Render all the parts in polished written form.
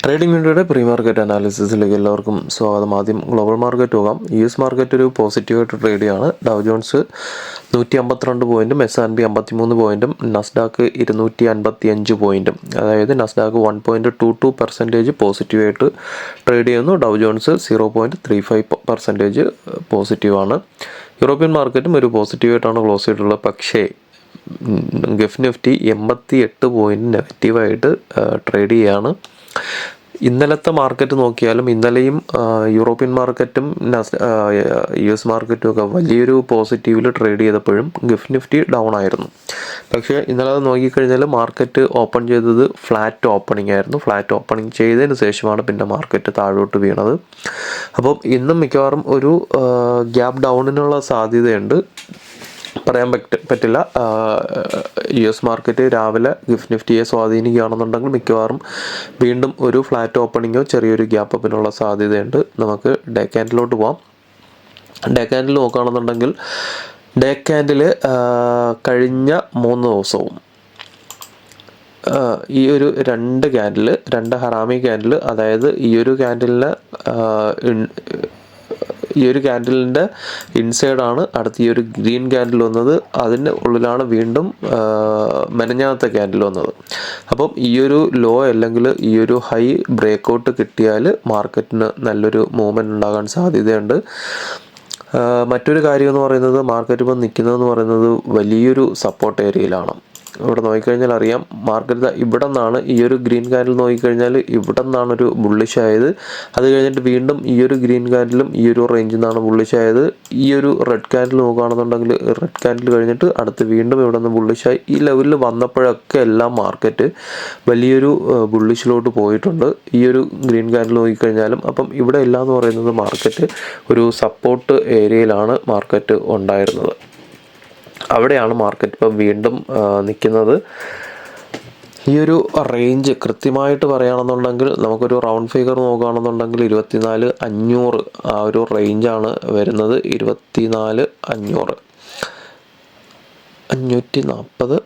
Trading വിൻഡോയുടെ pre market അനാലിസിസിലേക്ക് എല്ലാവർക്കും സ്വാഗതം. ആദ്യം ഗ്ലോബൽ മാർക്കറ്റ് പോകാം. US മാർക്കറ്റ് ഒരു പോസിറ്റീവായിട്ട് ട്രേഡ് ചെയ്യുകയാണ്. ഡൗ ജോൺസ് 152 പോയിൻറ്റും S&P 53 പോയിൻറ്റും നസ്ഡാക്ക് 255 പോയിൻറ്റും, അതായത് നസ്ഡാക്ക് 1.22% പോസിറ്റീവായിട്ട് ട്രേഡ് ചെയ്യുന്നു. ഡൗ ജോൺസ് 0.35% പോസിറ്റീവാണ്. യൂറോപ്യൻ മാർക്കറ്റും ഒരു പോസിറ്റീവായിട്ടാണ് ക്ലോസ് ചെയ്തിട്ടുള്ളത്. പക്ഷേ ഗൾഫ് നിഫ്റ്റി 88 പോയിൻറ്റ് നെഗറ്റീവായിട്ട് ട്രേഡ് ചെയ്യുകയാണ്. ഇന്നലത്തെ മാർക്കറ്റ് നോക്കിയാലും ഇന്നലെയും യൂറോപ്യൻ മാർക്കറ്റും US മാർക്കറ്റും ഒക്കെ വലിയൊരു പോസിറ്റീവിൽ ട്രേഡ് ചെയ്തപ്പോഴും ഗൾഫ് നിഫ്റ്റി ഡൗൺ ആയിരുന്നു. പക്ഷേ ഇന്നലെ അത് നോക്കിക്കഴിഞ്ഞാൽ മാർക്കറ്റ് ഓപ്പൺ ചെയ്തത് ഫ്ലാറ്റ് ഓപ്പണിംഗ് ആയിരുന്നു. ഫ്ലാറ്റ് ഓപ്പണിംഗ് ചെയ്തതിന് ശേഷമാണ് പിന്നെ മാർക്കറ്റ് താഴോട്ട് വീണത്. അപ്പം ഇന്നും മിക്കവാറും ഒരു ഗ്യാപ്പ് ഡൗണിനുള്ള സാധ്യതയുണ്ട്. പറയാൻ പറ്റില്ല. US മാർക്കറ്റ് രാവിലെ ഗൾഫ് നിഫ്റ്റിയെ സ്വാധീനിക്കുകയാണെന്നുണ്ടെങ്കിൽ മിക്കവാറും വീണ്ടും ഒരു ഫ്ലാറ്റ് ഓപ്പണിങ്ങോ ചെറിയൊരു ഗ്യാപ്പ് അപ്പിനുള്ള സാധ്യതയുണ്ട്. നമുക്ക് ഡേ ക്യാൻഡിലോട്ട് പോകാം. ഡേ ക്യാൻഡിൽ നോക്കുകയാണെന്നുണ്ടെങ്കിൽ ഡേ ക്യാൻഡിൽ കഴിഞ്ഞ 3 ദിവസവും ഈ ഒരു രണ്ട് ഹറാമി ക്യാൻഡിൽ, അതായത് ഈ ഒരു ക്യാൻഡിലിൻ്റെ ഇൻസൈഡാണ് അടുത്ത ഈ ഒരു ഗ്രീൻ ക്യാൻഡിൽ വന്നത്. അതിൻ്റെ ഉള്ളിലാണ് വീണ്ടും മെനഞ്ഞാത്ത ക്യാൻഡിൽ വന്നത്. അപ്പം ഈ ഒരു ലോ അല്ലെങ്കിൽ ഈ ഒരു ഹൈ ബ്രേക്കൗട്ട് കിട്ടിയാൽ മാർക്കറ്റിന് നല്ലൊരു മൂവ്മെൻറ്റ് ഉണ്ടാകാൻ സാധ്യതയുണ്ട്. മറ്റൊരു കാര്യം എന്ന് പറയുന്നത്, മാർക്കറ്റ് ഇപ്പം നിൽക്കുന്നതെന്ന് പറയുന്നത് വലിയൊരു സപ്പോർട്ട് ഏരിയയിലാണ്. ഇവിടെ നോക്കിക്കഴിഞ്ഞാൽ അറിയാം, മാർക്കറ്റ് ഇവിടെ നിന്നാണ് ഈ ഒരു ഗ്രീൻ ക്യാൻഡിൽ നോക്കിക്കഴിഞ്ഞാൽ ഇവിടെ നിന്നാണൊരു ബുള്ളിഷ് ആയത്. അത് കഴിഞ്ഞിട്ട് വീണ്ടും ഈ ഒരു ഗ്രീൻ ക്യാൻഡിലും ഈ ഒരു റേഞ്ചിൽ നിന്നാണ് ബുള്ളിഷ് ആയത്. ഈ ഒരു റെഡ് ക്യാൻഡിൽ നോക്കുകയാണെന്നുണ്ടെങ്കിൽ റെഡ് ക്യാൻഡിൽ കഴിഞ്ഞിട്ട് അടുത്ത് വീണ്ടും ഇവിടെ നിന്ന് ബുള്ളിഷായി. ഈ ലെവലിൽ വന്നപ്പോഴൊക്കെ എല്ലാം മാർക്കറ്റ് വലിയൊരു ബുള്ളിഷിലോട്ട് പോയിട്ടുണ്ട്. ഈ ഒരു ഗ്രീൻ ക്യാൻഡിൽ നോക്കിക്കഴിഞ്ഞാലും അപ്പം ഇവിടെ എല്ലാം എന്ന് പറയുന്നത് മാർക്കറ്റ് ഒരു സപ്പോർട്ട് ഏരിയയിലാണ് മാർക്കറ്റ് ഉണ്ടായിരുന്നത്. അവിടെയാണ് മാർക്കറ്റ് ഇപ്പം വീണ്ടും നിൽക്കുന്നത്. ഈ ഒരു റേഞ്ച് കൃത്യമായിട്ട് പറയുകയാണെന്നുണ്ടെങ്കിൽ നമുക്കൊരു റൗണ്ട് ഫിഗർ നോക്കുകയാണെന്നുണ്ടെങ്കിൽ 24,500 ആ ഒരു റേഞ്ചാണ് വരുന്നത്. 24,500 540.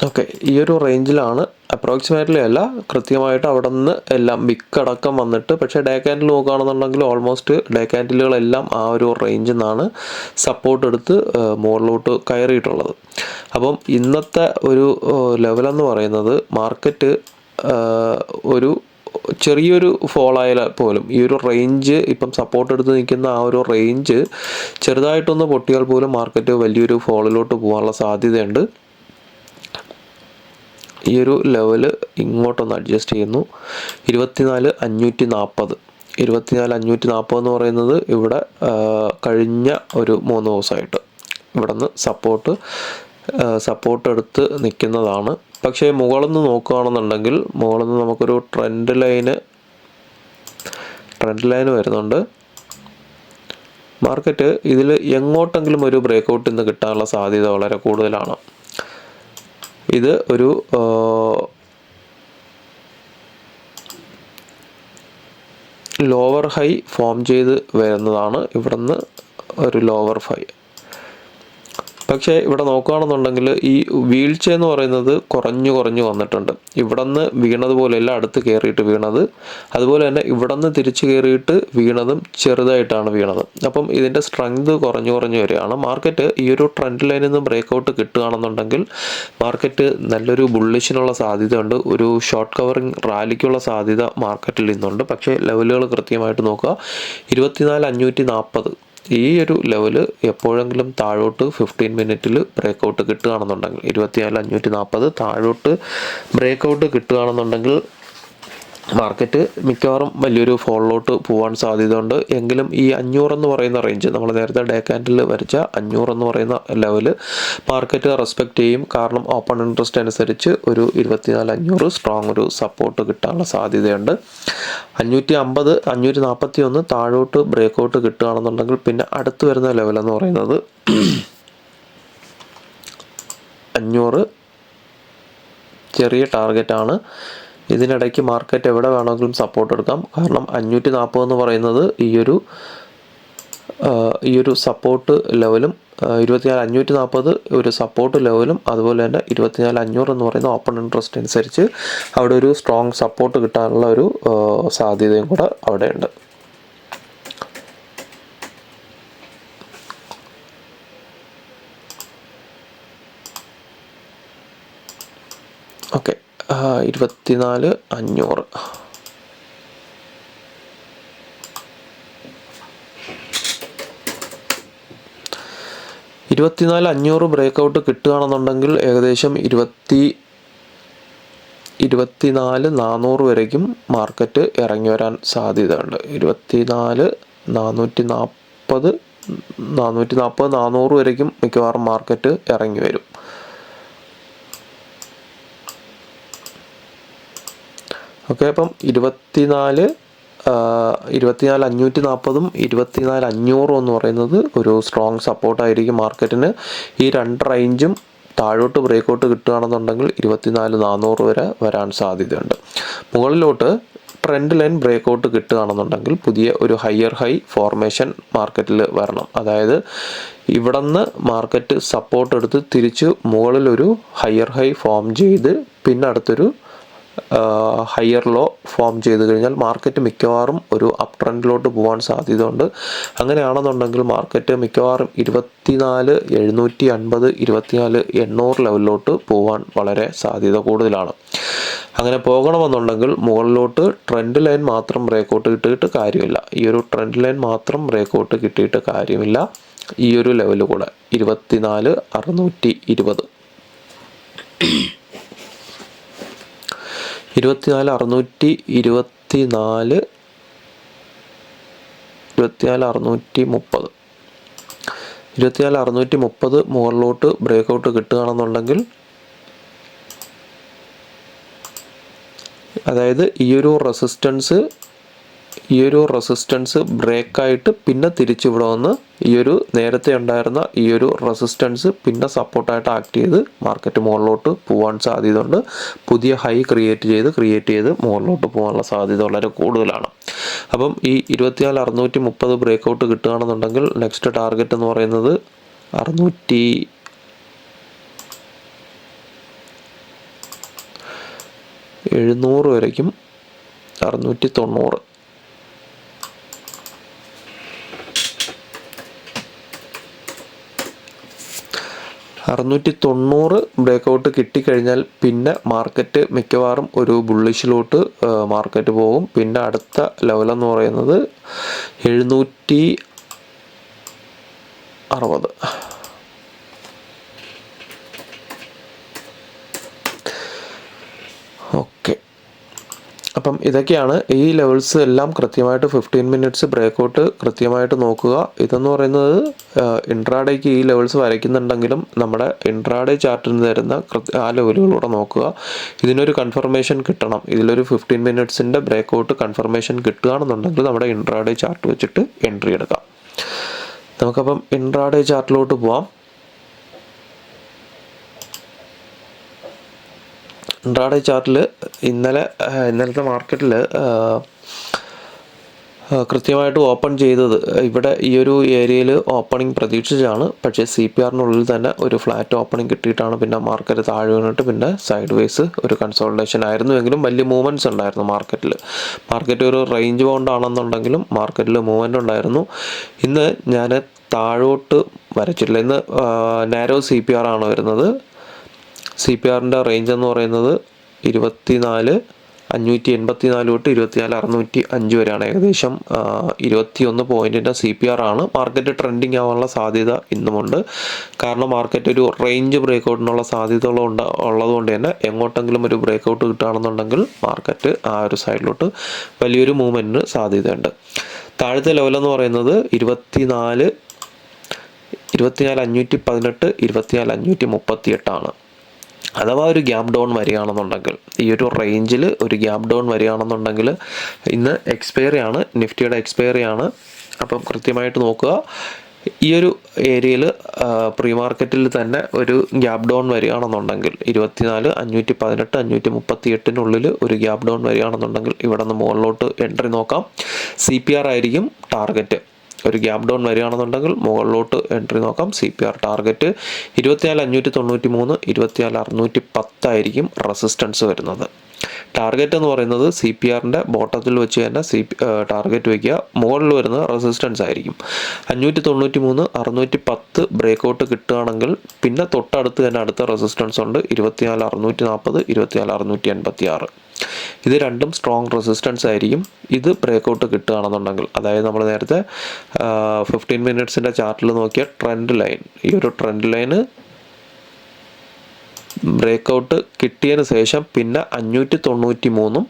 ഓക്കെ, ഈ ഒരു റേഞ്ചിലാണ് അപ്രോക്സിമേറ്റ്ലി അല്ല, കൃത്യമായിട്ട് അവിടെ നിന്ന് എല്ലാം വിക്കടക്കം വന്നിട്ട്. പക്ഷേ ഡേ ക്യാൻഡിൽ നോക്കുകയാണെന്നുണ്ടെങ്കിൽ ഓൾമോസ്റ്റ് ഡേ ക്യാൻഡിലുകളെല്ലാം ആ ഒരു റേഞ്ചിൽ നിന്നാണ് സപ്പോർട്ട് എടുത്ത് മുകളിലോട്ട് കയറിയിട്ടുള്ളത്. അപ്പം ഇന്നത്തെ ഒരു ലെവലെന്ന് പറയുന്നത് മാർക്കറ്റ് ഒരു ചെറിയൊരു ഫോളായാൽ പോലും ഈ ഒരു റേഞ്ച് ഇപ്പം സപ്പോർട്ട് എടുത്ത് നിൽക്കുന്ന ആ ഒരു റേഞ്ച് ചെറുതായിട്ടൊന്ന് പൊട്ടിയാൽ പോലും മാർക്കറ്റ് വലിയൊരു ഫോളിലോട്ട് പോകാനുള്ള സാധ്യതയുണ്ട്. ഈ ഒരു ലെവല് ഇങ്ങോട്ടൊന്ന് അഡ്ജസ്റ്റ് ചെയ്യുന്നു. 24,540 24,540 എന്ന് പറയുന്നത് ഇവിടെ കഴിഞ്ഞ ഒരു 3 ദിവസമായിട്ട് ഇവിടെ നിന്ന് സപ്പോർട്ട് എടുത്ത് നിൽക്കുന്നതാണ്. പക്ഷേ മുകളിൽ നിന്ന് നോക്കുകയാണെന്നുണ്ടെങ്കിൽ മുകളിൽ നിന്ന് നമുക്കൊരു ട്രെൻഡ് ലൈൻ വരുന്നുണ്ട്. മാർക്കറ്റ് ഇതിൽ എങ്ങോട്ടെങ്കിലും ഒരു ബ്രേക്കൗട്ട് ഇന്ന് കിട്ടാനുള്ള സാധ്യത വളരെ കൂടുതലാണ്. ഇത് ഒരു ലോവർ ഹൈ ഫോം ചെയ്ത് വരുന്നതാണ്. ഇവിടെ നിന്ന് ഒരു ലോവർ ഹൈ. പക്ഷേ ഇവിടെ നോക്കുകയാണെന്നുണ്ടെങ്കിൽ ഈ വീഴ്ച എന്ന് പറയുന്നത് കുറഞ്ഞു വന്നിട്ടുണ്ട്. ഇവിടെ നിന്ന് വീണതുപോലെയല്ല അടുത്ത് കയറിയിട്ട് വീണത്. അതുപോലെ തന്നെ ഇവിടെ നിന്ന് തിരിച്ച് കയറിയിട്ട് വീണതും ചെറുതായിട്ടാണ് വീണത്. അപ്പം ഇതിൻ്റെ സ്ട്രെങ്ത് കുറഞ്ഞു വരികയാണ്. മാർക്കറ്റ് ഈ ഒരു ട്രെൻഡ് ലൈനിൽ നിന്ന് ബ്രേക്കൗട്ട് കിട്ടുകയാണെന്നുണ്ടെങ്കിൽ മാർക്കറ്റ് നല്ലൊരു ബുള്ളിഷിനുള്ള സാധ്യതയുണ്ട്. ഒരു ഷോർട്ട് കവറിങ് റാലിക്കുള്ള സാധ്യത മാർക്കറ്റിൽ ഇന്നുണ്ട്. പക്ഷേ ലെവലുകൾ കൃത്യമായിട്ട് നോക്കുക. 24,540 ഈ ഒരു ലെവല് എപ്പോഴെങ്കിലും താഴോട്ട് 15 മിനിറ്റിൽ ബ്രേക്കൗട്ട് കിട്ടുകയാണെന്നുണ്ടെങ്കിൽ 24,540 താഴോട്ട് ബ്രേക്കൗട്ട് കിട്ടുകയാണെന്നുണ്ടെങ്കിൽ മാർക്കറ്റ് മിക്കവാറും വലിയൊരു ഫോളിലോട്ട് പോകാൻ സാധ്യതയുണ്ട്. എങ്കിലും ഈ 500 എന്ന് പറയുന്ന റേഞ്ച്, നമ്മൾ നേരത്തെ ഡേ ക്യാൻഡിൽ വരച്ച 500 എന്ന് പറയുന്ന ലെവല് മാർക്കറ്റ് റെസ്പെക്റ്റ് ചെയ്യും. കാരണം ഓപ്പൺ ഇൻട്രസ്റ്റ് അനുസരിച്ച് ഒരു 24,500 സ്ട്രോങ് ഒരു സപ്പോർട്ട് കിട്ടാനുള്ള സാധ്യതയുണ്ട്. 550 541 താഴോട്ട് ബ്രേക്കൗട്ട് കിട്ടുകയാണെന്നുണ്ടെങ്കിൽ പിന്നെ അടുത്ത് വരുന്ന ലെവലെന്ന് പറയുന്നത് 500 ചെറിയ ടാർഗറ്റാണ്. ഇതിനിടയ്ക്ക് മാർക്കറ്റ് എവിടെ വേണമെങ്കിലും സപ്പോർട്ട് എടുക്കാം. കാരണം 540 എന്ന് പറയുന്നത് ഈ ഒരു സപ്പോർട്ട് ലെവലും 24,540 ഒരു സപ്പോർട്ട് ലെവലും അതുപോലെ തന്നെ 24,500 എന്ന് പറയുന്ന ഓപ്പൺ ഇൻട്രസ്റ്റ് അനുസരിച്ച് അവിടെ ഒരു സ്ട്രോങ് സപ്പോർട്ട് കിട്ടാനുള്ള ഒരു സാധ്യതയും കൂടെ അവിടെ ഉണ്ട്. ഓക്കെ, 24,500. ബ്രേക്കൗട്ട് കിട്ടുകയാണെന്നുണ്ടെങ്കിൽ ഏകദേശം 24,400 വരയ്ക്കും മാർക്കറ്റ് ഇറങ്ങി വരാൻ സാധ്യതയുണ്ട്. 24,440, 440 വരയ്ക്കും മിക്കവാറും മാർക്കറ്റ് ഇറങ്ങി വരും. ഓക്കെ, അപ്പം 24,540ഉം 24,500 എന്ന് പറയുന്നത് ഒരു സ്ട്രോങ് സപ്പോർട്ടായിരിക്കും മാർക്കറ്റിന്. ഈ രണ്ട് റേഞ്ചും താഴോട്ട് ബ്രേക്കൗട്ട് കിട്ടുകയാണെന്നുണ്ടെങ്കിൽ 24,400 വരെ വരാൻ സാധ്യതയുണ്ട്. മുകളിലോട്ട് ട്രെൻഡ് ലൈൻ ബ്രേക്കൗട്ട് കിട്ടുകയാണെന്നുണ്ടെങ്കിൽ പുതിയ ഒരു ഹയർ ഹൈ ഫോർമേഷൻ മാർക്കറ്റിൽ വരണം. അതായത് ഇവിടെ നിന്ന് മാർക്കറ്റ് സപ്പോർട്ട് എടുത്ത് തിരിച്ച് മുകളിലൊരു ഹയർ ഹൈ ഫോം ചെയ്ത് പിന്നെ അടുത്തൊരു ഹയർ ലോ ഫോം ചെയ്ത് കഴിഞ്ഞാൽ മാർക്കറ്റ് മിക്കവാറും ഒരു അപ് ട്രെൻഡിലോട്ട് പോകാൻ സാധ്യതയുണ്ട്. അങ്ങനെയാണെന്നുണ്ടെങ്കിൽ മാർക്കറ്റ് മിക്കവാറും 24,750, 24,800 ലെവലിലോട്ട് പോകാൻ വളരെ സാധ്യത കൂടുതലാണ്. അങ്ങനെ പോകണമെന്നുണ്ടെങ്കിൽ മുകളിലോട്ട് ട്രെൻഡ് ലൈൻ മാത്രം ബ്രേക്കൗട്ട് കിട്ടിയിട്ട് കാര്യമില്ല. ഈ ഒരു ട്രെൻഡ് ലൈൻ മാത്രം ബ്രേക്കൗട്ട് കിട്ടിയിട്ട് കാര്യമില്ല. ഈ ഒരു ലെവൽ കൂടെ 24,620, 24,624, 24,630, 24,630 മുകളിലോട്ട് ബ്രേക്കൗട്ട് കിട്ടുകയാണെന്നുണ്ടെങ്കിൽ, അതായത് ഈ ഒരു റെസിസ്റ്റൻസ് ബ്രേക്കായിട്ട് പിന്നെ തിരിച്ചിവിടെ വന്ന് ഈ ഒരു നേരത്തെ ഉണ്ടായിരുന്ന ഈ ഒരു റെസിസ്റ്റൻസ് പിന്നെ സപ്പോർട്ടായിട്ട് ആക്ട് ചെയ്ത് മാർക്കറ്റ് മുകളിലോട്ട് പോകാൻ സാധ്യതയുണ്ട്. പുതിയ ഹൈ ക്രിയേറ്റ് ചെയ്ത് മുകളിലോട്ട് പോകാനുള്ള സാധ്യത വളരെ കൂടുതലാണ്. അപ്പം ഈ 24,630 ബ്രേക്കൗട്ട് കിട്ടുകയാണെന്നുണ്ടെങ്കിൽ നെക്സ്റ്റ് ടാർഗറ്റ് എന്ന് പറയുന്നത് 700 വരയ്ക്കും, 690. 690 ബ്രേക്കൗട്ട് കിട്ടിക്കഴിഞ്ഞാൽ പിന്നെ മാർക്കറ്റ് മിക്കവാറും ഒരു ബുള്ളിഷിലോട്ട് മാർക്കറ്റ് പോകും. പിന്നെ അടുത്ത ലെവലെന്ന് പറയുന്നത് 760. ഓക്കെ, അപ്പം ഇതൊക്കെയാണ് ഈ ലെവൽസ് എല്ലാം കൃത്യമായിട്ട് 15 മിനിറ്റ്സ് ബ്രേക്കൗട്ട് കൃത്യമായിട്ട് നോക്കുക. ഇതെന്ന് പറയുന്നത് ഇൻട്രാഡേക്ക് ഈ ലെവൽസ് വരയ്ക്കുന്നുണ്ടെങ്കിലും നമ്മുടെ ഇൻട്രാഡേ ചാർട്ടിൽ നിന്ന് തരുന്ന ആ ലെവലുകളൂടെ നോക്കുക. ഇതിനൊരു കൺഫർമേഷൻ കിട്ടണം. ഇതിലൊരു 15 മിനിറ്റ്സിൻ്റെ ബ്രേക്കൗട്ട് കൺഫർമേഷൻ കിട്ടുകയാണെന്നുണ്ടെങ്കിൽ നമ്മുടെ ഇൻട്രാഡേ ചാർട്ട് വെച്ചിട്ട് എൻട്രി എടുക്കാം. നമുക്കപ്പം ഇൻട്രാഡേ ചാർട്ടിലോട്ട് പോവാം. ഇൻട്രാഡേ ചാർട്ടിൽ ഇന്നലത്തെ മാർക്കറ്റിൽ കൃത്യമായിട്ട് ഓപ്പൺ ചെയ്തത് ഇവിടെ ഈ ഒരു ഏരിയയിൽ ഓപ്പണിംഗ് പ്രതീക്ഷിച്ചാണ്. പക്ഷേ CPRനുള്ളിൽ തന്നെ ഒരു ഫ്ലാറ്റ് ഓപ്പണിംഗ് കിട്ടിയിട്ടാണ് പിന്നെ മാർക്കറ്റ് താഴെ വീണിട്ട് പിന്നെ സൈഡ് വേസ് ഒരു കൺസോൾട്ടേഷൻ ആയിരുന്നുവെങ്കിലും വലിയ മൂവ്മെൻറ്റ്സ് ഉണ്ടായിരുന്നു മാർക്കറ്റിൽ. മാർക്കറ്റ് ഒരു റേഞ്ച് ബൗണ്ട് ആണെന്നുണ്ടെങ്കിലും മാർക്കറ്റിൽ മൂവ്മെൻ്റ് ഉണ്ടായിരുന്നു. ഇന്ന് ഞാൻ താഴോട്ട് വരച്ചിട്ടില്ല. ഇന്ന് നാരോ CPR ആണ് വരുന്നത്. CPRൻ്റെ റേഞ്ച് എന്ന് പറയുന്നത് 24,584 തൊട്ട് 24,605 വരെയാണ്. ഏകദേശം 21 പോയിൻറ്റിൻ്റെ CPR ആണ്. മാർക്കറ്റ് ട്രെൻഡിങ് ആവാനുള്ള സാധ്യത ഇന്നുമുണ്ട്. കാരണം മാർക്കറ്റ് ഒരു റേഞ്ച് ബ്രേക്കൗട്ടിനുള്ള സാധ്യതകളുണ്ട് ഉള്ളതുകൊണ്ട് തന്നെ എങ്ങോട്ടെങ്കിലും ഒരു ബ്രേക്കൗട്ട് കിട്ടുകയാണെന്നുണ്ടെങ്കിൽ മാർക്കറ്റ് ആ ഒരു സൈഡിലോട്ട് വലിയൊരു മൂവ്മെൻറ്റിന് സാധ്യതയുണ്ട്. താഴത്തെ ലെവലെന്ന് പറയുന്നത് 24,518, 24,538 ആണ്. അഥവാ ഒരു ഗ്യാപ്പ് ഡൗൺ വരികയാണെന്നുണ്ടെങ്കിൽ, ഈ ഒരു റേഞ്ചിൽ ഒരു ഗ്യാപ്പ് ഡൗൺ വരികയാണെന്നുണ്ടെങ്കിൽ, ഇന്ന് എക്സ്പയറി ആണ്, നിഫ്റ്റിയുടെ എക്സ്പയറി ആണ്. അപ്പം കൃത്യമായിട്ട് നോക്കുക. ഈ ഒരു ഏരിയയിൽ പ്രീ മാർക്കറ്റിൽ തന്നെ ഒരു ഗ്യാപ്പ് ഡൗൺ വരികയാണെന്നുണ്ടെങ്കിൽ 24,518, 538 ഒരു ഗ്യാപ്പ് ഡൗൺ വരികയാണെന്നുണ്ടെങ്കിൽ ഇവിടെ നിന്ന് മുകളിലോട്ട് എൻട്രി നോക്കാം. CPR ആയിരിക്കും ടാർഗറ്റ്. ഒരു ഗ്യാപ്പ് ഡൗൺ വരികയാണെന്നുണ്ടെങ്കിൽ മുകളിലോട്ട് എൻട്രി നോക്കാം. CPR ടാർഗറ്റ് 24,593, 24,610 ആയിരിക്കും റെസിസ്റ്റൻസ് വരുന്നത്. ടാർഗറ്റ് എന്ന് പറയുന്നത് CPRൻ്റെ ബോട്ടത്തിൽ വെച്ച് തന്നെ ടാർഗറ്റ് വയ്ക്കുക. മുകളിൽ വരുന്ന റെസിസ്റ്റൻസ് ആയിരിക്കും 593, 610 ബ്രേക്കൗട്ട് കിട്ടുകയാണെങ്കിൽ പിന്നെ തൊട്ടടുത്ത് തന്നെ അടുത്ത റെസിസ്റ്റൻസ് ഉണ്ട് 24,640, 24,686. ഇത് രണ്ടും സ്ട്രോങ് റെസിസ്റ്റൻസ് ആയിരിക്കും. ഇത് ബ്രേക്കൗട്ട് കിട്ടുകയാണെന്നുണ്ടെങ്കിൽ, അതായത് നമ്മൾ നേരത്തെ 15 മിനിറ്റ്സിൻ്റെ ചാർട്ടിൽ നോക്കിയ ട്രെൻഡ് ലൈൻ, ഈ ഒരു ട്രെൻഡ് ലൈന് ബ്രേക്കൗട്ട് കിട്ടിയതിന് ശേഷം പിന്നെ 593,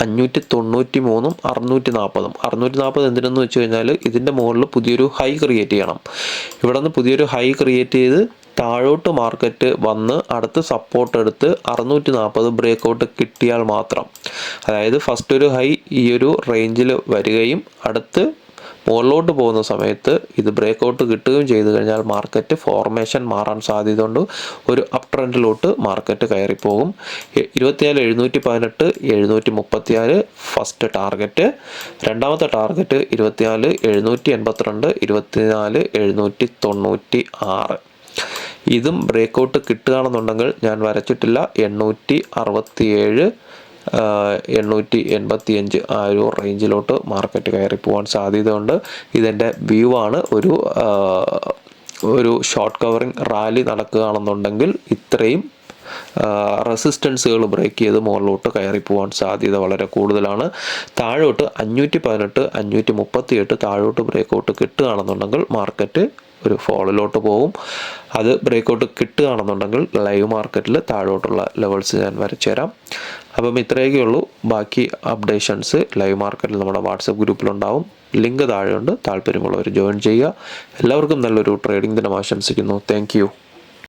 640 എന്തിനെന്ന് വെച്ച് കഴിഞ്ഞാൽ ഇതിൻ്റെ മുകളിൽ പുതിയൊരു ഹൈ ക്രിയേറ്റ് ചെയ്യണം. ഇവിടെ നിന്ന് പുതിയൊരു ഹൈ ക്രിയേറ്റ് ചെയ്ത് താഴോട്ട് മാർക്കറ്റ് വന്ന് അടുത്ത് സപ്പോർട്ട് എടുത്ത് 640 ബ്രേക്കൗട്ട് കിട്ടിയാൽ മാത്രം, അതായത് ഫസ്റ്റ് ഒരു ഹൈ ഈ ഒരു റേഞ്ചിൽ വരികയും അടുത്ത് മുകളിലോട്ട് പോകുന്ന സമയത്ത് ഇത് ബ്രേക്കൗട്ട് കിട്ടുകയും ചെയ്തു കഴിഞ്ഞാൽ മാർക്കറ്റ് ഫോർമേഷൻ മാറാൻ സാധ്യതയുണ്ട്. ഒരു അപ് ട്രെൻഡിലോട്ട് മാർക്കറ്റ് കയറിപ്പോകും. 24,718, 734 first target. രണ്ടാമത്തെ ടാർഗറ്റ് 24,782, 24,796. ഇതും ബ്രേക്കൗട്ട് കിട്ടുകയാണെന്നുണ്ടെങ്കിൽ ഞാൻ വരച്ചിട്ടില്ല 867, 885 ആ ഒരു റേഞ്ചിലോട്ട് മാർക്കറ്റ് കയറി പോകാൻ സാധ്യതയുണ്ട്. ഇതെൻ്റെ വ്യൂ ആണ്. ഒരു ഷോർട്ട് കവറിങ് റാലി നടക്കുകയാണെന്നുണ്ടെങ്കിൽ ഇത്രയും റെസിസ്റ്റൻസുകൾ ബ്രേക്ക് ചെയ്ത് മുകളിലോട്ട് കയറി പോകാൻ സാധ്യത വളരെ കൂടുതലാണ്. താഴോട്ട് 518, 538 താഴോട്ട് ബ്രേക്കൗട്ട് കിട്ടുകയാണെന്നുണ്ടെങ്കിൽ മാർക്കറ്റ് ഒരു ഫോളിലോട്ട് പോകും. അത് ബ്രേക്കൗട്ട് കിട്ടുകയാണെന്നുണ്ടെങ്കിൽ ലൈവ് മാർക്കറ്റിൽ താഴോട്ടുള്ള ലെവൽസ് ഞാൻ വരച്ചു തരാം. അപ്പം ഇത്രയൊക്കെ ഉള്ളൂ. ബാക്കി അപ്ഡേഷൻസ് ലൈവ് മാർക്കറ്റിൽ നമ്മുടെ വാട്സപ്പ് ഗ്രൂപ്പിലുണ്ടാവും. ലിങ്ക് താഴെയുണ്ട്. താല്പര്യമുള്ളവർ ജോയിൻ ചെയ്യുക. എല്ലാവർക്കും നല്ലൊരു ട്രേഡിംഗ് ദിനം ആശംസിക്കുന്നു. Thank you.